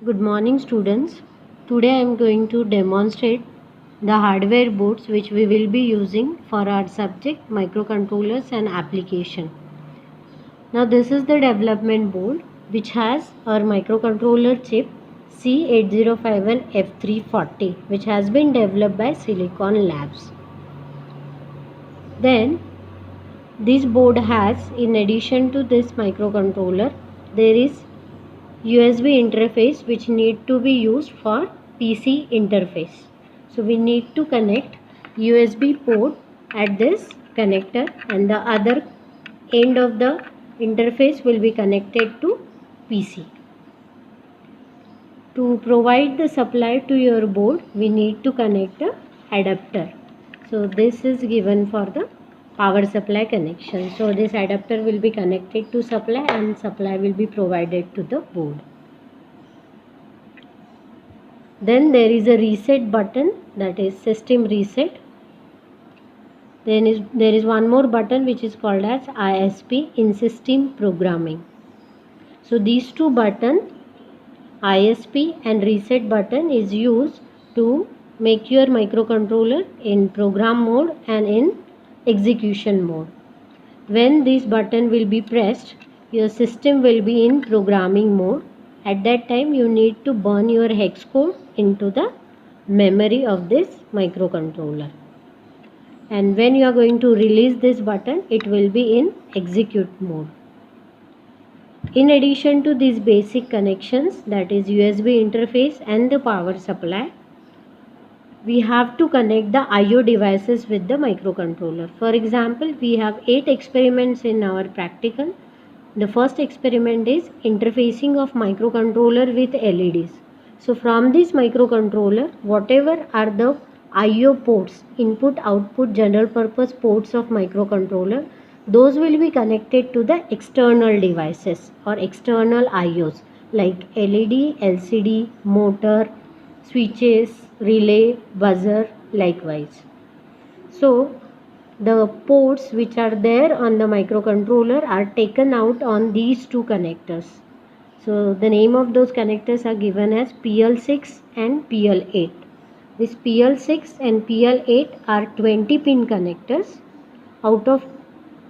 Good morning students. Today I am going to demonstrate the hardware boards which we will be using for our subject microcontrollers and application. Now this is the development board which has our microcontroller chip C8051F340 which has been developed by Silicon Labs. Then this board has, in addition to this microcontroller, there is USB interface which need to be used for PC interface. So we need to connect USB port at this connector and the other end of the interface will be connected to PC. To provide the supply to your board, we need to connect the adapter. So this is given for the power supply connection. So this adapter will be connected to supply and supply will be provided to the board. Then there is a reset button, that is system reset. Then there is one more button which is called as ISP, in system programming. So these two buttons, ISP and reset button, is used to make your microcontroller in program mode and in execution mode. When this button will be pressed, your system will be in programming mode. At that time you need to burn your hex code into the memory of this microcontroller. And when you are going to release this button, it will be in execute mode. In addition to these basic connections, that is USB interface and the power supply, we have to connect the IO devices with the microcontroller. For example, we have 8 experiments in our practical. The first experiment is interfacing of microcontroller with LEDs. So from this microcontroller, whatever are the IO ports, input output general purpose ports of microcontroller, those will be connected to the external devices or external IOs like LED, LCD, motor, switches, relay, buzzer, likewise. So the ports which are there on the microcontroller are taken out on these two connectors. So the name of those connectors are given as PL6 and PL8. This PL6 and PL8 are 20 pin connectors. Out of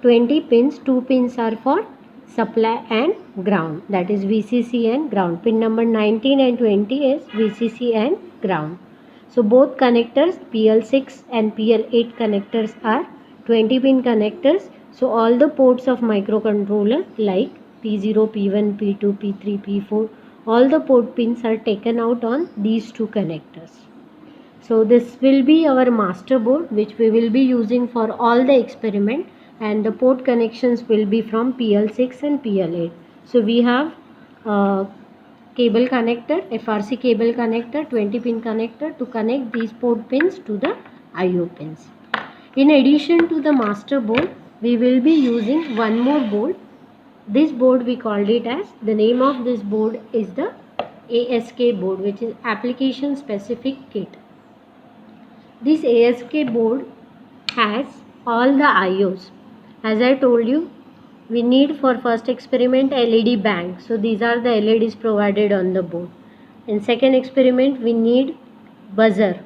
20 pins, 2 pins are for supply and ground, that is VCC and ground. Pin number 19 and 20 is VCC and ground. So both connectors, PL6 and PL8 connectors, are 20 pin connectors. So all the ports of microcontroller like P0, P1, P2, P3, P4, all the port pins are taken out on these two connectors. So this will be our master board which we will be using for all the experiment, and the port connections will be from PL6 and PL8. So we have cable connector, FRC cable connector, 20 pin connector to connect these port pins to the IO pins. In addition to the master board, we will be using one more board. This board we called it as, the name of this board is the ASK board, which is application specific kit. This ASK board has all the IOs. As I told you, we need for first experiment LED bank. So these are the LEDs provided on the board. In second experiment, we need buzzer,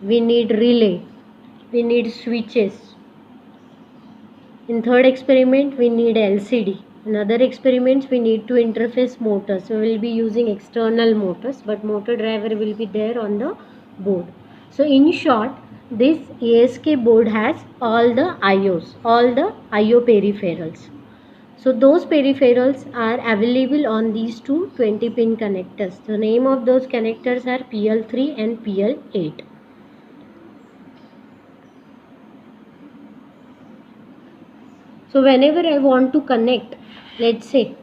we need relay, we need switches. In third experiment, we need LCD. In other experiments, we need to interface motors. So we will be using external motors, but motor driver will be there on the board. So in short, this ASK board has all the IOs, all the IO peripherals. So those peripherals are available on these two 20 pin connectors. The name of those connectors are PL3 and PL8. So whenever I want to connect, let's say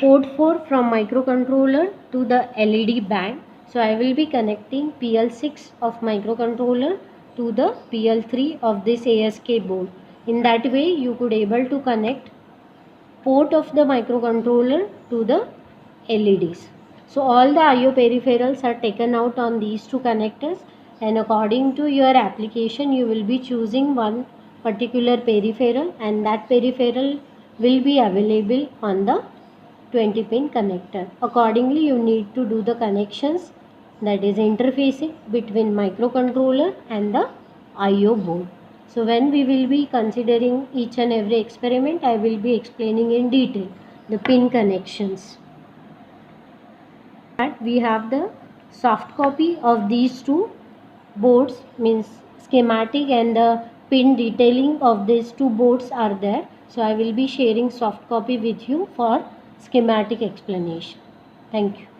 port 4 from microcontroller to the LED bank, so I will be connecting PL6 of microcontroller to the PL3 of this ASK board. In that way you could able to connect port of the microcontroller to the LEDs. So all the IO peripherals are taken out on these two connectors, and according to your application you will be choosing one particular peripheral, and that peripheral will be available on the 20 pin connector. Accordingly, you need to do the connections, that is interfacing between microcontroller and the IO board. So when we will be considering each and every experiment, I will be explaining in detail the pin connections. That we have the soft copy of these two boards, means schematic and the pin detailing of these two boards are there. So I will be sharing soft copy with you for schematic explanation. Thank you.